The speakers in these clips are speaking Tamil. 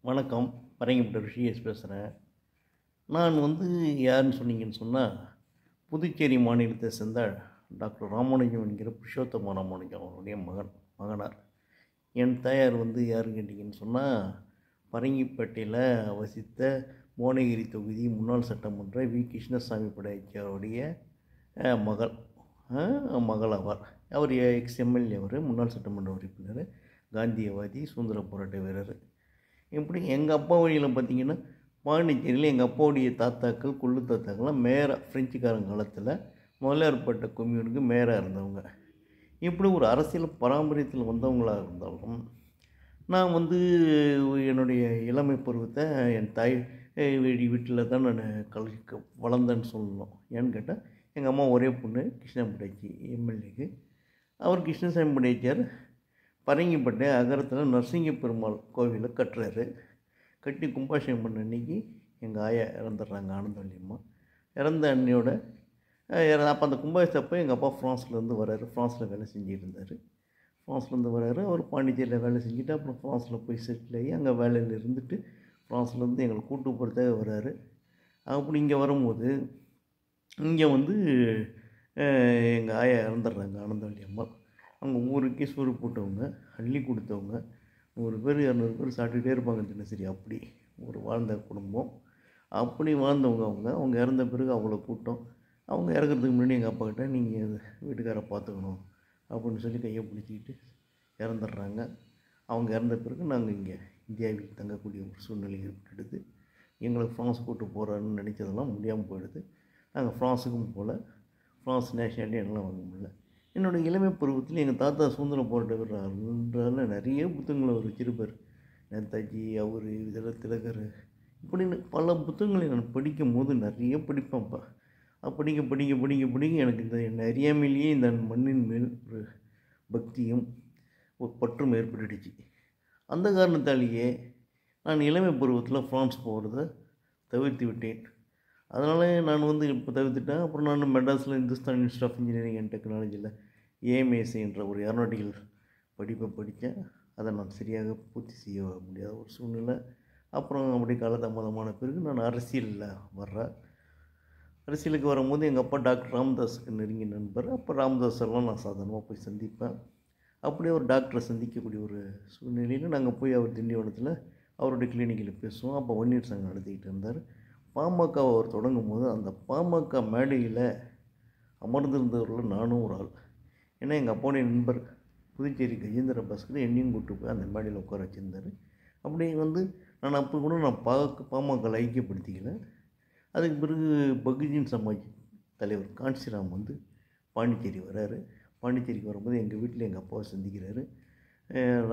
வணக்கம். பரங்கிப்பட்ட ரிஷிகேஷ் பேசுகிறேன். நான் யாருன்னு சொன்னீங்கன்னு சொன்னால், புதுச்சேரி மாநிலத்தை சேர்ந்த டாக்டர் ராமானுஜம் என்கிற புருஷோத்தம ராமானுஜம் அவருடைய மகனார். என் தாயார் யாருன்னு கேட்டிங்கன்னு சொன்னால், பரங்கிப்பேட்டையில் வசித்த புவனகிரி தொகுதி முன்னாள் சட்டமன்ற வி. கிருஷ்ணசாமி படையாச்சியாருடைய மகள் ஆவார். அவர் எக்ஸ்எம்எல்ஏ, அவர் முன்னாள் சட்டமன்ற உறுப்பினர், காந்தியவாதி, சுதந்திர போராட்ட வீரர். இப்படி எங்கள் அப்பா வழியில் பார்த்திங்கன்னா, பாண்டிச்சேரியில் எங்கள் அப்பாவுடைய தாத்தாக்கள், கொள்ளு தாத்தாக்கள்லாம் மேயராக ஃப்ரெஞ்சுக்காரங்க காலத்தில் முதலியார்பேட்டை கொம்யூனுக்கு மேயராக இருந்தவங்க. இப்படி ஒரு அரசியல் பாரம்பரியத்தில் வந்தவங்களாக இருந்தாலும், நான் என்னுடைய இளமை பருவத்தை என் தாய் வீட்டில் தான் நான் வளர்ந்தேன்னு சொல்லணும். ஏன்னு கேட்டால், எங்கள் அம்மா ஒரே பொண்ணு, கிருஷ்ணசாமி படையாச்சி எம்எல்ஏக்கு. அவர் கிருஷ்ணசாமி படையாச்சியார் பரங்கிப்பட்டை அகரத்தில் நரசிங்க பெருமாள் கோவிலை கட்டுறாரு. கட்டி கும்பாபிஷேகம் பண்ண அன்றைக்கி எங்கள் ஆயா இறந்துடுறாங்க, ஆனந்தவல்லியம்மா. இறந்த அன்னையோட அப்போ அந்த கும்பாபிஷேகப்போ எங்கள் அப்பா ஃப்ரான்ஸ்லேருந்து வர்றாரு. ஃப்ரான்ஸில் வேலை செஞ்சுட்டு இருந்தார். ஃப்ரான்ஸ்லேருந்து வர்றாரு. அவர் பாண்டிச்சேரியில் வேலை செஞ்சுட்டு அப்புறம் ஃப்ரான்ஸில் போய் செட்டில் ஆகி அங்கே வேலையில் இருந்துட்டு ஃப்ரான்ஸ்லேருந்து எங்களை கூட்டு போகிறதுக்காக வர்றாரு. அப்படி இங்கே வரும்போது இங்கே எங்கள் ஆயா இறந்துடுறாங்க, ஆனந்தவல்லியம்மா. அவங்க ஊருக்கே சோறு போட்டவங்க, அள்ளி கொடுத்தவங்க. 100 பேர் 200 பேர் சாப்பிட்டுக்கிட்டே இருப்பாங்க தினசரி. அப்படி ஒரு வாழ்ந்த குடும்பம். அப்படி வாழ்ந்தவங்க அவங்க இறந்த பிறகு அவ்வளோ கூட்டம். அவங்க இறக்கிறதுக்கு முன்னாடி எங்கள் அப்பா கிட்ட, நீங்கள் வீட்டுக்காரை பார்த்துக்கணும் அப்படின்னு சொல்லி கையை பிடிச்சிக்கிட்டு இறந்துடுறாங்க. அவங்க இறந்த பிறகு நாங்கள் இங்கே இந்தியாவில் தங்கக்கூடிய ஒரு சூழ்நிலை ஏற்பட்டுடுது. எங்களை ஃப்ரான்ஸ் கூட்டு போகிறாருன்னு நினச்சதெல்லாம் முடியாமல் போயிடுது. நாங்கள் ஃப்ரான்ஸுக்கும் போகல, ஃப்ரான்ஸ் நேஷனாலிட்டி எல்லாம் வாங்க முடியல. என்னோடய இளமை பருவத்தில் எங்கள் தாத்தா சுதந்திர போராட்ட வீரர்ன்றதால நிறைய புத்தகங்களை அவர் வச்சிருப்பார். நேதாஜி, அவர், இதெல்லாம் திலகர், இப்படின்னு பல புத்தகங்களை நான் படிக்கும் போது நிறைய படிப்பேன்ப்பா. படிக்க படிக்க படிக்க படிக்க எனக்கு இந்த அறியாமையிலேயே இந்த மண்ணின் மேல் ஒரு பக்தியும் ஒரு பற்றும் ஏற்பட்டுடுச்சு. அந்த காரணத்தாலேயே நான் இளமை பருவத்தில் ஃப்ரான்ஸ் போகிறத தவிர்த்து விட்டேன். அதனால் நான் இப்போ தவிர்த்துட்டேன். அப்புறம் நான் மெட்ராஸில் Hindustan institute of engineering and டெக்னாலஜியில் ஏஎம்ஏசி என்ற ஒரு ஏரோநாட்டிக்கல் படிப்பை படித்தேன். அதை நான் சரியாக பூர்த்தி செய்ய முடியாத ஒரு சூழ்நிலை. அப்புறம் அப்படி காலதாமதமான பிறகு நான் அரசியலில் வர்றேன். அரசியலுக்கு வரும்போது எங்கள் அப்பா டாக்டர் ராமதாஸுக்கு நெருங்கிய நண்பர். அப்போ ராமதாஸ் எல்லாம் நான் சாதாரணமாக போய் சந்திப்பேன். அப்படியே ஒரு டாக்டரை சந்திக்கக்கூடிய ஒரு சூழ்நிலையில் நாங்கள் போய் அவர் திண்டிவனத்தில் அவருடைய கிளினிக்கில் பேசுவோம். அப்போ வன்னியர் சங்கம் நடத்திக்கிட்டு இருந்தார். பாமகவை அவர் தொடங்கும் போது அந்த பாமக மேடையில் அமர்ந்திருந்தவர்கள் நானும் ஒரு ஆள். ஏன்னா எங்கள் அப்பாவுடைய நண்பர் புதுச்சேரி கஜேந்திர பாஸ்கர் என்னையும் கூப்பிட்டு போய் அந்த மேடையில் உட்கார வச்சுருந்தார். அப்படி நான் அப்போ கூட பாமகவில் ஐக்கியப்படுத்திக்கல. அதுக்கு பிறகு பகுஜன் சமாஜ் தலைவர் காஞ்சிராம் பாண்டிச்சேரி வர்றாரு. பாண்டிச்சேரிக்கு வரும்போது எங்கள் வீட்டில் எங்கள் அப்பாவை சந்திக்கிறாரு.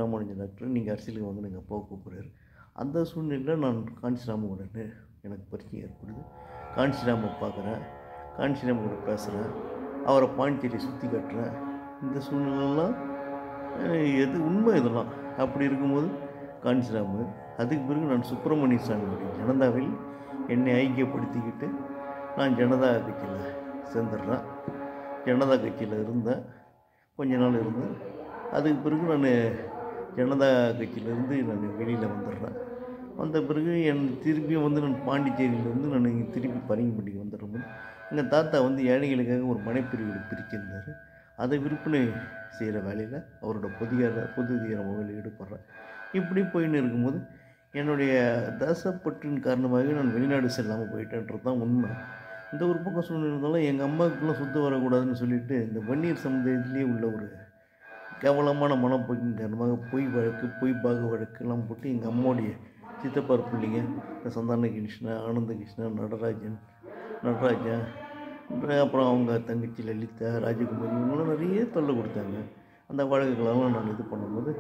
ராமானுஜன் டாக்டர், நீங்கள் அரசியலுக்கு வாங்கன்னு எங்கள் அப்பாவை கூப்பிட்றாரு. அந்த சூழ்நிலையில் நான் காஞ்சிராமோட எனக்கு பரிச்சயம் ஏற்படுது. காஞ்சிராமை பார்க்குறேன், காஞ்சிராம கூட பேசுகிறேன், அவரை பாண்டிச்சேரி சுற்றி காட்டுறேன். இந்த சூழ்நிலைலாம் எது உண்மை இதெல்லாம். அப்படி இருக்கும்போது காஞ்சிராமு, அதுக்கு பிறகு நான் சுப்பிரமணிய சாமியுடைய ஜனதாவில் என்னை ஐக்கியப்படுத்திக்கிட்டு நான் ஜனதா கட்சியில் சேர்ந்துடுறேன். ஜனதா கட்சியில் இருந்தேன், கொஞ்ச நாள் இருந்தேன். அதுக்கு பிறகு நான் ஜனதா கட்சியிலேருந்து நான் வெளியில் வந்துடுறேன். வந்த பிறகு திருப்பியும் நான் பாண்டிச்சேரியிலேருந்து நான் இங்கே திருப்பி பரங்கிப்பட்டிக்கு வந்துடும்போது எங்கள் தாத்தா ஏழைகளுக்காக ஒரு மனைப்பிரிவுகளை பிரிச்சிருந்தார். அதை விற்பனை செய்கிற வேலையில் அவரோட பொதுதிகார முறையில் ஈடுபடுறேன். இப்படி போயின்னு இருக்கும்போது என்னுடைய தேசப்பற்றின் காரணமாக நான் வெளிநாடு செல்லாமல் போயிட்டேன்றது தான் உண்மை. இந்த ஒரு பக்கம் சூழ்நிலை இருந்தாலும் எங்கள் அம்மாவுக்குலாம் சுத்த வரக்கூடாதுன்னு சொல்லிவிட்டு இந்த வன்னியர் சமுதாயத்திலே உள்ள ஒரு கேவலமான மனப்போக்கின் காரணமாக பொய் பாக வழக்கெல்லாம் போட்டு எங்கள் அம்மாவுடைய சித்தப்பார் பிள்ளைங்க, இந்த சந்தான கிருஷ்ணன், ஆனந்த கிருஷ்ணன், நடராஜா, அப்புறம் அவங்க தங்கச்சி லலிதா, ராஜகுமாரி, இவங்களாம் நிறைய தொல்லை கொடுத்தாங்க. அந்த வழக்குகளெல்லாம் நான் இது பண்ணும்போது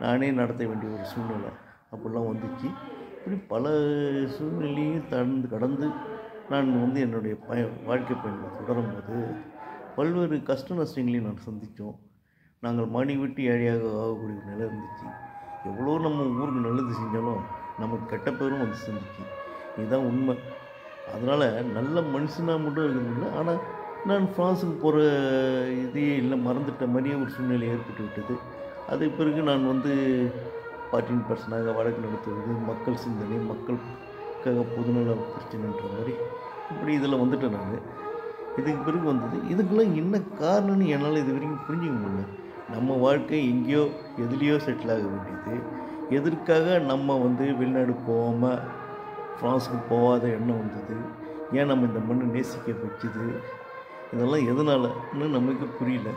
நானே நடத்த வேண்டிய ஒரு சூழ்நிலை அப்படிலாம் வந்துச்சு. இப்படி பல சூழ்நிலையும் கடந்து நான் என்னுடைய வாழ்க்கை பயணத்தை தொடரும்போது பல்வேறு கஷ்ட நஷ்டங்களையும் நான் சந்தித்தோம். நாங்கள் மணி விட்டு ஏழையாக ஆகக்கூடிய நிலை இருந்துச்சு. எவ்வளோ நம்ம ஊருக்கு நல்லது செஞ்சாலும் நமக்கு கெட்ட பேரும் செஞ்சிச்சு. இதுதான் உண்மை. அதனால் நல்ல மனுஷனாக மட்டும் இருக்கிறதில்ல, ஆனால் நான் ஃப்ரான்ஸுக்கு போகிற இதே இல்லை, மறந்துட்ட மாதிரியே ஒரு சூழ்நிலை ஏற்பட்டு விட்டது. அதுக்கு பிறகு நான் பார்ட்டின் பர்சனாக வழக்கு நடத்துவது, மக்கள் சிந்தனை, மக்களுக்காக பொதுநல பிரச்சனைன்ற மாதிரி இப்படி இதில் வந்துட்டேன் நான். இதுக்கு பிறகு வந்தது இதுக்கெல்லாம் என்ன காரணம்னு என்னால் இது வரைக்கும் புரிஞ்சிக்க முடியல. நம்ம வாழ்க்கை எங்கேயோ எதுலேயோ செட்டில் ஆக வேண்டியது, எதற்காக நம்ம வெளிநாடு போகாமல் ஃப்ரான்ஸுக்கு போகாத எண்ணம் வந்தது, ஏன் நம்ம இந்த மண்ணை நேசிக்க வச்சுது, இதெல்லாம் எதனாலன்னு நமக்கு புரியல.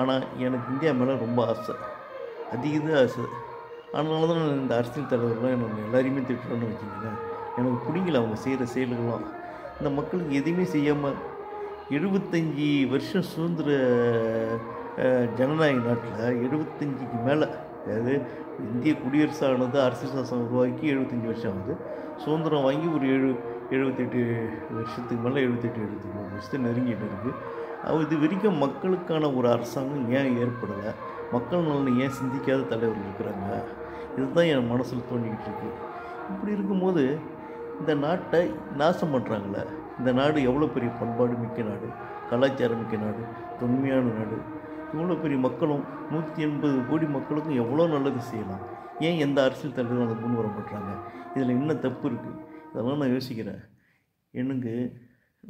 ஆனால் எனக்கு இந்தியா மேலே ரொம்ப ஆசை, அதிக ஆசை. அதனால தான் நான் இந்த அரசியல் தலைவர்கள்லாம் நான் எல்லாரையுமே திட்டுறேன்னு வச்சுங்களேன். எனக்கு பிடிக்கல அவங்க செய்கிற செயல்கள்லாம். இந்த மக்களுக்கு எதுவுமே செய்யாமல் 75 வருஷம் சுதந்திர ஜனநாயக நாட்டில் 75க்கு மேலே, அதாவது இந்திய குடியரசு ஆனது அரசியல் சாசனம் உருவாக்கி 75 வருஷம் ஆகுது. சுதந்திரம் வாங்கி ஒரு 78 வருஷத்துக்கு மேலே 78-79 வருஷத்துக்கு நெருங்கிட்டு இருக்குது. இது வரைக்கும் மக்களுக்கான ஒரு அரசாங்கம் ஏன் ஏற்படலை, மக்கள் நலனை ஏன் சிந்திக்காத தலைவர்கள் இருக்கிறாங்க, இதுதான் என் மனசில் தோண்டிக்கிட்டு இருக்குது. இப்படி இருக்கும்போது இந்த நாட்டை நாசம் பண்ணுறாங்களே. இந்த நாடு எவ்வளோ பெரிய பண்பாடு மிக்க நாடு, கலாச்சாரம் மிக்க நாடு, தொன்மையான நாடு. இவ்வளோ பெரிய மக்களும் 180 கோடி மக்களுக்கும் எவ்வளோ நல்லது செய்யலாம். ஏன் எந்த அரசியல் தலைவரும் அதை முன் வர மாட்டாங்க? இதில் என்ன தப்பு இருக்குது? இதெல்லாம் நான் யோசிக்கிறேன். எனக்கு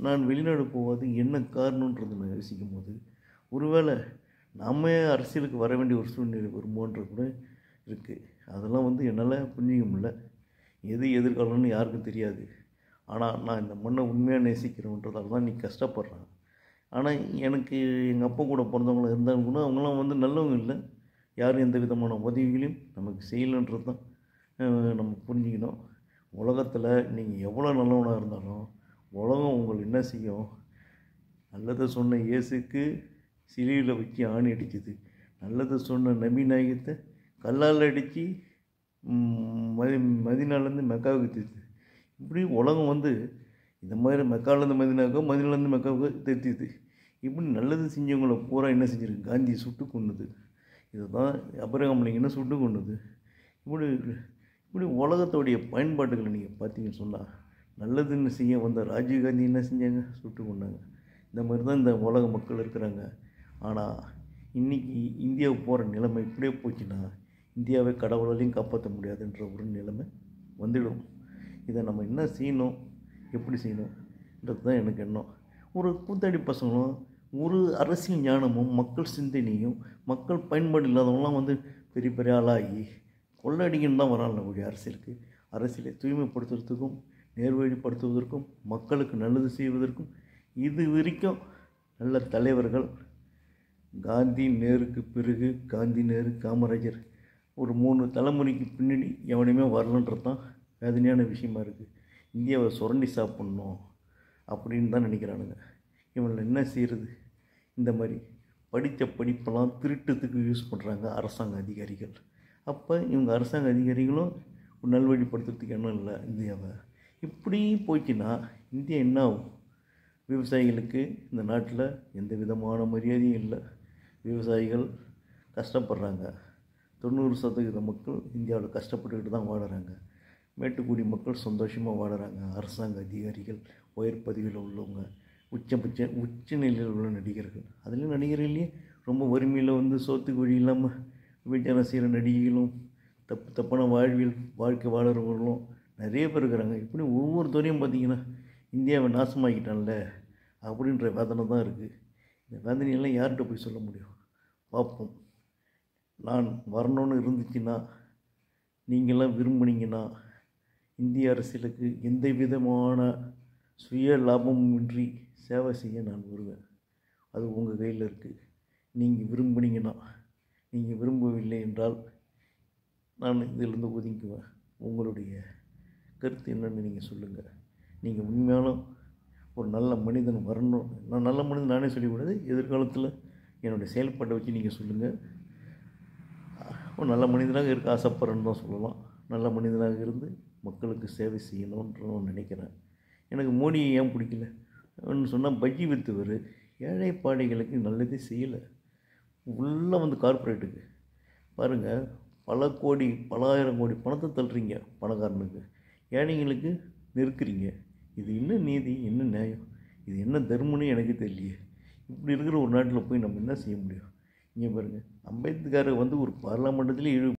நான் வெளிநாடு போகாது என்ன காரணன்றது நான் யோசிக்கும் போது, ஒருவேளை நாம அரசியலுக்கு வர வேண்டிய ஒரு சூழ்நிலை வருமோன்றது கூட இருக்குது. அதெல்லாம் என்னால் புரிஞ்சிக்க முடியல. எது எதிர்காலம்னு யாருக்கும் தெரியாது. ஆனால் நான் இந்த மண்ணை உண்மையாக நேசிக்கிறேன்றதால தான் நீ கஷ்டப்படுறேன். ஆனால் எனக்கு எங்கள் அப்பா கூட பிறந்தவங்களாம் இருந்தாலும் கூட அவங்களாம் நல்லவங்க இல்லை. யாரும் எந்த விதமான உதவிகளையும் நமக்கு செய்யலைன்றது தான் நம்ம புரிஞ்சுக்கணும். உலகத்தில் நீங்கள் எவ்வளோ நல்லவனாக இருந்தாலும் உலகம் உங்களை என்ன செய்யும்? நல்லதை சொன்ன இயேசுக்கு சிலுவையில் வச்சு ஆணி அடிச்சுது, நல்லதை சொன்ன நபி நாயகத்தை கல்லால் அடித்து மதினாலேருந்து மெக்காவுக்கு திருத்துது. இப்படி உலகம் இந்த மாதிரி மெக்காலேருந்து மதினாவுக்கோ மதினாலேருந்து மெக்காவுக்கோ திருத்திது. இப்படி நல்லது செஞ்சவங்களை பூரா என்ன செஞ்சிருக்கு? காந்தி சுட்டு கொண்டுது. இதுதான் அபிரகாம் லிங்கனை சுட்டு கொண்டுது. இப்படி உலகத்தோடைய பயன்பாடுகளை நீங்கள் பார்த்தீங்கன்னு சொன்னால், நல்லதுன்னு செய்ய வந்த ராஜீவ்காந்தி என்ன செஞ்சாங்க? சுட்டு கொண்டாங்க. இந்த மாதிரி தான் இந்த உலக மக்கள் இருக்கிறாங்க. ஆனால் இன்றைக்கி இந்தியாவுக்கு போகிற நிலைமை இப்படியே போச்சுன்னா இந்தியாவை கடவுளாலையும் காப்பாற்ற முடியாதுன்ற ஒரு நிலைமை வந்துடும். இதை நம்ம என்ன செய்யணும், எப்படி செய்யணுன்றது தான் எனக்கு எண்ணம். ஒரு கூத்தாடி பசங்களும் ஒரு அரசியல் ஞானமும் மக்கள் சிந்தனையும் மக்கள் பயன்பாடு இல்லாதவங்களாம் பெரிய பெரிய ஆளாகி கொள்ளடிக்கணும் தான் வராங்க கூடிய அரசியலுக்கு. அரசியலை தூய்மைப்படுத்துவதற்கும் நேர்வழிப்படுத்துவதற்கும் மக்களுக்கு நல்லது செய்வதற்கும் இது வரைக்கும் நல்ல தலைவர்கள் காந்தி நேருக்கு பிறகு காந்தி நேரு காமராஜர் ஒரு 3 தலைமுறைக்கு பின்னாடி எவனையுமே வரலன்றது தான் வேதனையான விஷயமா இருக்குது. இந்தியாவை சுரண்டி சாப்பிட்ணும் அப்படின்னு தான் நினைக்கிறானுங்க. இவங்களை என்ன செய்கிறது? இந்த மாதிரி படித்த படிப்பெல்லாம் திருட்டத்துக்கு யூஸ் பண்ணுறாங்க அரசாங்க அதிகாரிகள். அப்போ இவங்க அரசாங்க அதிகாரிகளும் ஒரு நல்வழிப்படுத்துறதுக்கு எண்ணம் இல்லை இந்தியாவை. இப்படி போச்சுன்னா இந்தியா என்ன ஆகும்? விவசாயிகளுக்கு இந்த நாட்டில் எந்த விதமான மரியாதையும் இல்லை. விவசாயிகள் கஷ்டப்படுறாங்க. 90% மக்கள் இந்தியாவில் கஷ்டப்பட்டுக்கிட்டு தான் வாடுறாங்க. மேட்டுக்குடி மக்கள் சந்தோஷமாக வாடுறாங்க. அரசாங்க அதிகாரிகள், உயர் பதவியில் உள்ளவங்க, உச்ச நிலையில் உள்ள நடிகர்கள், அதுலேயும் நடிகர்களே ரொம்ப வறுமையில் சோத்துக்கு வழி இல்லாமல் விபச்சாரம் செய்கிற நடிகைகளும், தப்பான வாழ்க்கை வாழறவர்களும் நிறைய பேர் இருக்கிறாங்க. இப்படி ஒவ்வொரு துறையும் பார்த்திங்கன்னா இந்தியாவை நாசமாக்கிட்டான்ல அப்படின்ற வேதனை தான் இருக்குது. இந்த வேதனையெல்லாம் யார்கிட்ட போய் சொல்ல முடியும்? பார்ப்போம். நான் வரணும்னு இருந்துச்சுன்னா, நீங்களாம் விரும்புனீங்கன்னா, இந்திய அரசியலுக்கு எந்த விதமான சுய லாபமின்றி சேவை செய்ய நான் வருவேன். அது உங்கள் கையில் இருக்குது. நீங்கள் விரும்புனீங்கன்னா, நீங்கள் விரும்பவில்லை என்றால் நான் இதிலிருந்து ஒதுங்குவேன். உங்களுடைய கருத்து என்னன்னு நீங்கள் சொல்லுங்கள். நீங்கள் உண்மையாலும் ஒரு நல்ல மனிதன் வரணும். நான் நல்ல மனிதன் நானே சொல்லிக்கூடாது, எதிர்காலத்தில் என்னுடைய செயல்பாட்டை வச்சு நீங்கள் சொல்லுங்கள். ஒரு நல்ல மனிதனாக இருக்க ஆசைப்படுறேன்னு தான் சொல்லலாம். நல்ல மனிதனாக இருந்து மக்களுக்கு சேவை செய்யணுன்ற நினைக்கிறேன். எனக்கு மோடியை ஏன் பிடிக்கல சொன்னால், பஜ்ஜி விற்றுவர் ஏழை பாடைகளுக்கு நல்லதே செய்யலை. உள்ளே கார்ப்பரேட்டுக்கு பாருங்கள், பல கோடி பல ஆயிரம் கோடி பணத்தை தள்ளுறீங்க பணக்காரனுக்கு, ஏழைங்களுக்கு நெருக்குறீங்க. இது என்ன நீதி, என்ன நியாயம், இது என்ன தர்மம்னு எனக்கு தெரியலையே. இப்படி இருக்கிற ஒரு நாட்டில் போய் நம்ம என்ன செய்ய முடியும்? இங்கே பாருங்கள், அம்பேத்கர் ஒரு பார்லமெண்ட்டத்திலே